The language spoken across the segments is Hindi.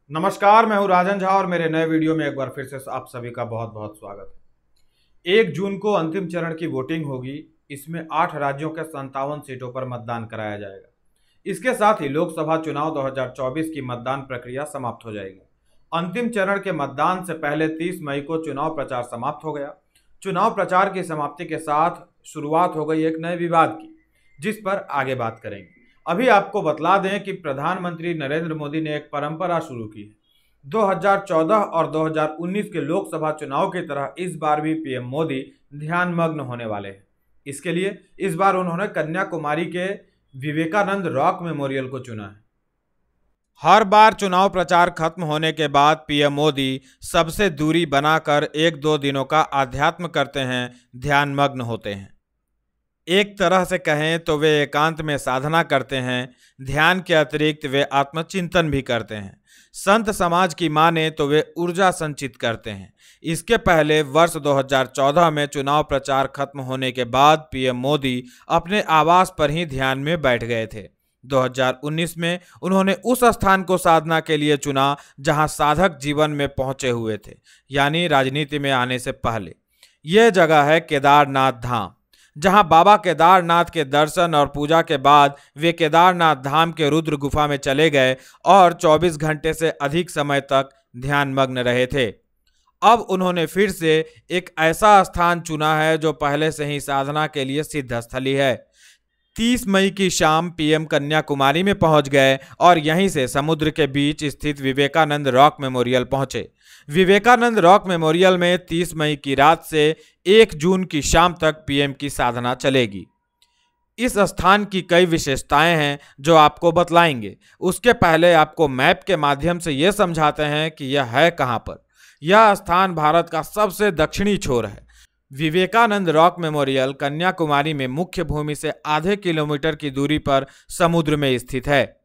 नमस्कार, मैं हूं राजन झा और मेरे नए वीडियो में एक बार फिर से आप सभी का बहुत बहुत स्वागत है। 1 जून को अंतिम चरण की वोटिंग होगी। इसमें 8 राज्यों के 57 सीटों पर मतदान कराया जाएगा। इसके साथ ही लोकसभा चुनाव 2024 की मतदान प्रक्रिया समाप्त हो जाएगी। अंतिम चरण के मतदान से पहले 30 मई को चुनाव प्रचार समाप्त हो गया। चुनाव प्रचार की समाप्ति के साथ शुरुआत हो गई एक नए विवाद की, जिस पर आगे बात करेंगे। अभी आपको बतला दें कि प्रधानमंत्री नरेंद्र मोदी ने एक परंपरा शुरू की है। 2014 और 2019 के लोकसभा चुनाव की तरह इस बार भी पीएम मोदी ध्यानमग्न होने वाले हैं। इसके लिए इस बार उन्होंने कन्याकुमारी के विवेकानंद रॉक मेमोरियल को चुना है। हर बार चुनाव प्रचार खत्म होने के बाद पीएम मोदी सबसे दूरी बनाकर 1-2 दिनों का आध्यात्म करते हैं, ध्यानमग्न होते हैं। एक तरह से कहें तो वे एकांत में साधना करते हैं। ध्यान के अतिरिक्त वे आत्मचिंतन भी करते हैं। संत समाज की माने तो वे ऊर्जा संचित करते हैं। इसके पहले वर्ष 2014 में चुनाव प्रचार खत्म होने के बाद पीएम मोदी अपने आवास पर ही ध्यान में बैठ गए थे। 2019 में उन्होंने उस स्थान को साधना के लिए चुना जहां साधक जीवन में पहुंचे हुए थे, यानी राजनीति में आने से पहले। यह जगह है केदारनाथ धाम, जहां बाबा केदारनाथ के दर्शन और पूजा के बाद वे केदारनाथ धाम के रुद्र गुफा में चले गए और 24 घंटे से अधिक समय तक ध्यानमग्न रहे थे। अब उन्होंने फिर से एक ऐसा स्थान चुना है जो पहले से ही साधना के लिए सिद्ध स्थली है। 30 मई की शाम पीएम कन्याकुमारी में पहुंच गए और यहीं से समुद्र के बीच स्थित विवेकानंद रॉक मेमोरियल पहुंचे। विवेकानंद रॉक मेमोरियल में 30 मई की रात से 1 जून की शाम तक पीएम की साधना चलेगी। इस स्थान की कई विशेषताएं हैं जो आपको बतलाएंगे। उसके पहले आपको मैप के माध्यम से यह समझाते हैं कि यह है कहां पर। यह स्थान भारत का सबसे दक्षिणी छोर है। विवेकानंद रॉक मेमोरियल कन्याकुमारी में मुख्य भूमि से आधे किलोमीटर की दूरी पर समुद्र में स्थित है।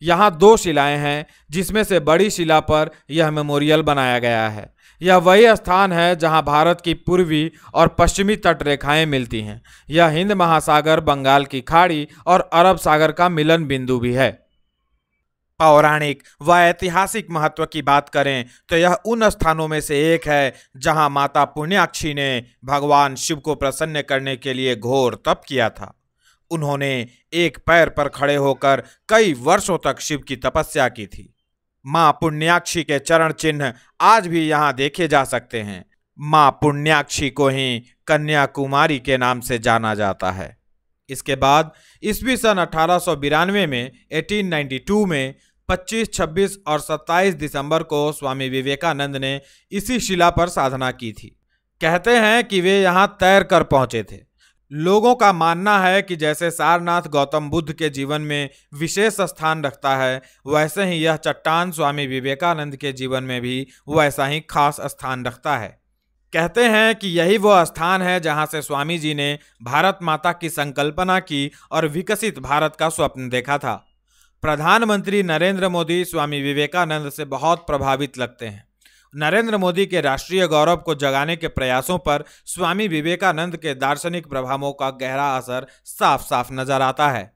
यहाँ 2 शिलाएं हैं, जिसमें से बड़ी शिला पर यह मेमोरियल बनाया गया है। यह वही स्थान है जहां भारत की पूर्वी और पश्चिमी तट रेखाएं मिलती हैं। यह हिंद महासागर, बंगाल की खाड़ी और अरब सागर का मिलन बिंदु भी है। पौराणिक व ऐतिहासिक महत्व की बात करें तो यह उन स्थानों में से एक है जहां माता पुण्याक्षी ने भगवान शिव को प्रसन्न करने के लिए घोर तप किया था। उन्होंने एक पैर पर खड़े होकर कई वर्षों तक शिव की तपस्या की थी। मां पुण्याक्षी के चरण चिन्ह आज भी यहां देखे जा सकते हैं। मां पुण्याक्षी को ही कन्याकुमारी के नाम से जाना जाता है। इसके बाद ईस्वी सन 1892 में 1892 में 25, 26 और 27 दिसंबर को स्वामी विवेकानंद ने इसी शिला पर साधना की थी। कहते हैं कि वे यहाँ तैर कर पहुंचे थे। लोगों का मानना है कि जैसे सारनाथ गौतम बुद्ध के जीवन में विशेष स्थान रखता है, वैसे ही यह चट्टान स्वामी विवेकानंद के जीवन में भी वैसा ही खास स्थान रखता है। कहते हैं कि यही वो स्थान है जहां से स्वामी जी ने भारत माता की संकल्पना की और विकसित भारत का स्वप्न देखा था। प्रधानमंत्री नरेंद्र मोदी स्वामी विवेकानंद से बहुत प्रभावित लगते हैं। नरेंद्र मोदी के राष्ट्रीय गौरव को जगाने के प्रयासों पर स्वामी विवेकानंद के दार्शनिक प्रभावों का गहरा असर साफ साफ नजर आता है।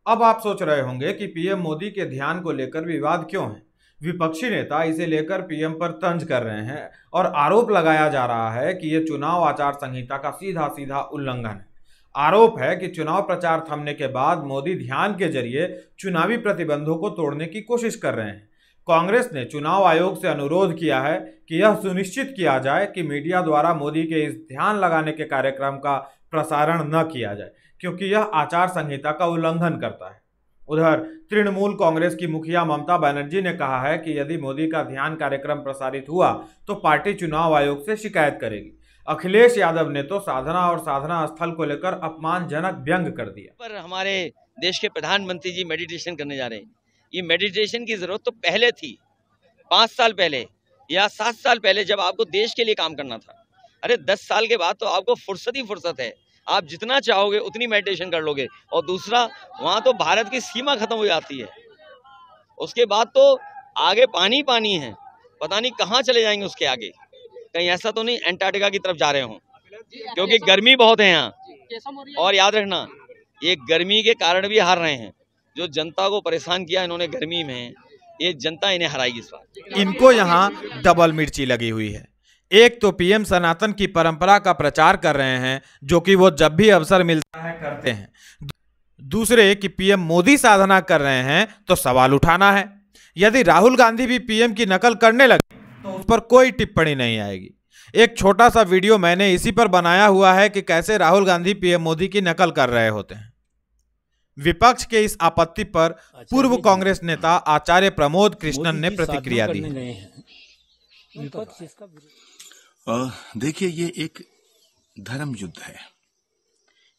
अब आप सोच रहे होंगे कि पीएम मोदी के ध्यान को लेकर विवाद क्यों है। विपक्षी नेता इसे लेकर पीएम पर तंज कर रहे हैं और आरोप लगाया जा रहा है कि यह चुनाव आचार संहिता का सीधा सीधा उल्लंघन है। आरोप है कि चुनाव प्रचार थमने के बाद मोदी ध्यान के जरिए चुनावी प्रतिबंधों को तोड़ने की कोशिश कर रहे हैं। कांग्रेस ने चुनाव आयोग से अनुरोध किया है कि यह सुनिश्चित किया जाए कि मीडिया द्वारा मोदी के इस ध्यान लगाने के कार्यक्रम का प्रसारण न किया जाए, क्योंकि यह आचार संहिता का उल्लंघन करता है। उधर तृणमूल कांग्रेस की मुखिया ममता बनर्जी ने कहा है कि यदि मोदी का ध्यान कार्यक्रम प्रसारित हुआ तो पार्टी चुनाव आयोग से शिकायत करेगी। अखिलेश यादव ने तो साधना और साधना स्थल को लेकर अपमानजनक व्यंग कर दिया। पर हमारे देश के प्रधानमंत्री जी मेडिटेशन करने जा रहे हैं। ये मेडिटेशन की जरूरत तो पहले थी, 5 साल पहले या 7 साल पहले, जब आपको देश के लिए काम करना था। अरे 10 साल के बाद तो आपको फुर्सत ही फुर्सत है। आप जितना चाहोगे उतनी मेडिटेशन कर लोगे। और दूसरा, वहां तो भारत की सीमा खत्म हो जाती है। उसके बाद तो आगे पानी पानी है, पता नहीं कहाँ चले जाएंगे उसके आगे। कहीं ऐसा तो नहीं एंटार्क्टिका की तरफ जा रहे हो, क्योंकि गर्मी बहुत है यहाँ। और याद रखना, ये गर्मी के कारण भी हार रहे हैं। जो जनता को परेशान किया इन्होंने गर्मी में, ये जनता इन्हें हराएगी इस बार। इनको यहाँ डबल मिर्ची लगी हुई है। एक तो पीएम सनातन की परंपरा का प्रचार कर रहे हैं, जो कि वो जब भी अवसर मिलता है करते हैं। दूसरे कि पीएम मोदी साधना कर रहे हैं तो सवाल उठाना है। यदि राहुल गांधी भी पीएम की नकल करने लगे तो उस पर कोई टिप्पणी नहीं आएगी। एक छोटा सा वीडियो मैंने इसी पर बनाया हुआ है कि कैसे राहुल गांधी पीएम मोदी की नकल कर रहे होते हैं। विपक्ष के इस आपत्ति पर पूर्व कांग्रेस नेता आचार्य प्रमोद कृष्णन ने प्रतिक्रिया दी है। देखिए, ये एक धर्म युद्ध है।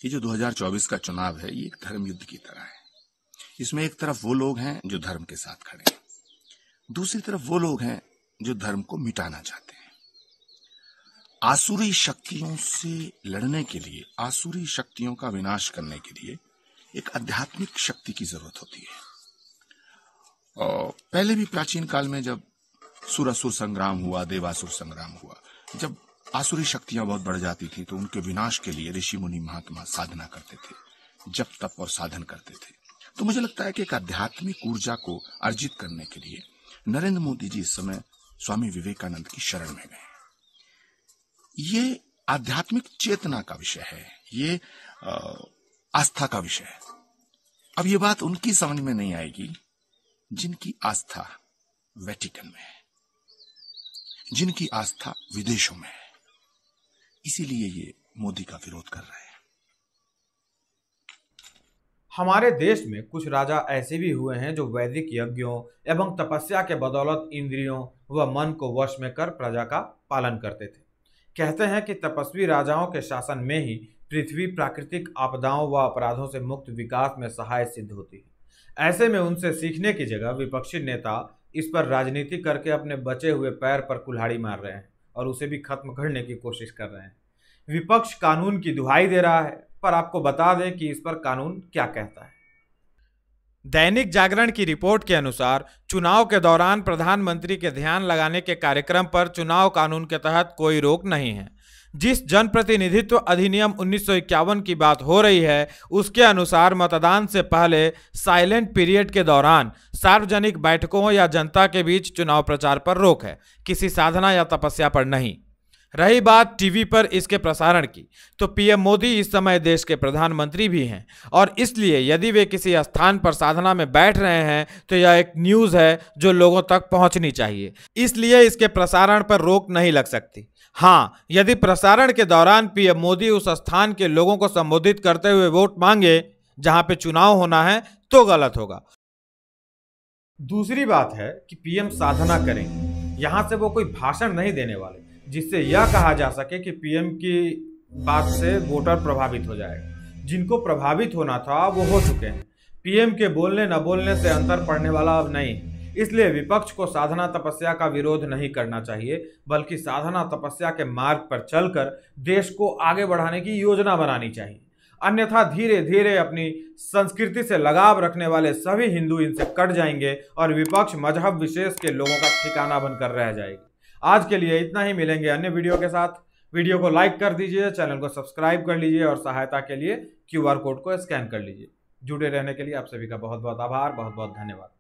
ये जो 2024 का चुनाव है, ये एक धर्म युद्ध की तरह है। इसमें एक तरफ वो लोग हैं जो धर्म के साथ खड़े हैं, दूसरी तरफ वो लोग हैं जो धर्म को मिटाना चाहते हैं। आसुरी शक्तियों से लड़ने के लिए, आसुरी शक्तियों का विनाश करने के लिए एक आध्यात्मिक शक्ति की जरूरत होती है। और पहले भी प्राचीन काल में जब सुरासुर संग्राम हुआ, देवासुर संग्राम हुआ, जब आसुरी शक्तियां बहुत बढ़ जाती थी तो उनके विनाश के लिए ऋषि मुनि महात्मा साधना करते थे, जप तप और साधन करते थे। तो मुझे लगता है कि एक आध्यात्मिक ऊर्जा को अर्जित करने के लिए नरेंद्र मोदी जी इस समय स्वामी विवेकानंद की शरण में गए। ये आध्यात्मिक चेतना का विषय है, ये आस्था का विषय है। अब ये बात उनकी समझ में नहीं आएगी जिनकी आस्था वेटिकन में है, जिनकी आस्था विदेशों में है। इसीलिए ये मोदी का विरोध कर रहे हैं। हमारे देश में कुछ राजा ऐसे भी हुए हैं जो वैदिक यज्ञों एवं तपस्या के बदौलत इंद्रियों व मन को वश में कर प्रजा का पालन करते थे। कहते हैं कि तपस्वी राजाओं के शासन में ही पृथ्वी प्राकृतिक आपदाओं व अपराधों से मुक्त विकास में सहाय सिद्ध होती है। ऐसे में उनसे सीखने की जगह विपक्षी नेता इस पर राजनीति करके अपने बचे हुए पैर पर कुल्हाड़ी मार रहे हैं और उसे भी खत्म करने की कोशिश कर रहे हैं। विपक्ष कानून की दुहाई दे रहा है, पर आपको बता दें कि इस पर कानून क्या कहता है। दैनिक जागरण की रिपोर्ट के अनुसार चुनाव के दौरान प्रधानमंत्री के ध्यान लगाने के कार्यक्रम पर चुनाव कानून के तहत कोई रोक नहीं है। जिस जनप्रतिनिधित्व अधिनियम 1951 की बात हो रही है, उसके अनुसार मतदान से पहले साइलेंट पीरियड के दौरान सार्वजनिक बैठकों या जनता के बीच चुनाव प्रचार पर रोक है, किसी साधना या तपस्या पर नहीं। रही बात टीवी पर इसके प्रसारण की, तो पीएम मोदी इस समय देश के प्रधानमंत्री भी हैं और इसलिए यदि वे किसी स्थान पर साधना में बैठ रहे हैं तो यह एक न्यूज़ है जो लोगों तक पहुंचनी चाहिए, इसलिए इसके प्रसारण पर रोक नहीं लग सकती। हाँ, यदि प्रसारण के दौरान पीएम मोदी उस स्थान के लोगों को संबोधित करते हुए वोट मांगे जहां पे चुनाव होना है तो गलत होगा। दूसरी बात है कि पीएम साधना करेंगे, यहां से वो कोई भाषण नहीं देने वाले जिससे यह कहा जा सके कि पीएम की बात से वोटर प्रभावित हो जाएगा। जिनको प्रभावित होना था वो हो चुके हैं। पीएम के बोलने न बोलने से अंतर पड़ने वाला अब नहीं है। इसलिए विपक्ष को साधना तपस्या का विरोध नहीं करना चाहिए, बल्कि साधना तपस्या के मार्ग पर चलकर देश को आगे बढ़ाने की योजना बनानी चाहिए। अन्यथा धीरे धीरे अपनी संस्कृति से लगाव रखने वाले सभी हिंदू इनसे कट जाएंगे और विपक्ष मजहब विशेष के लोगों का ठिकाना बनकर रह जाएगी। आज के लिए इतना ही, मिलेंगे अन्य वीडियो के साथ। वीडियो को लाइक कर दीजिए, चैनल को सब्सक्राइब कर लीजिए और सहायता के लिए QR कोड को स्कैन कर लीजिए। जुड़े रहने के लिए आप सभी का बहुत बहुत आभार, बहुत बहुत धन्यवाद।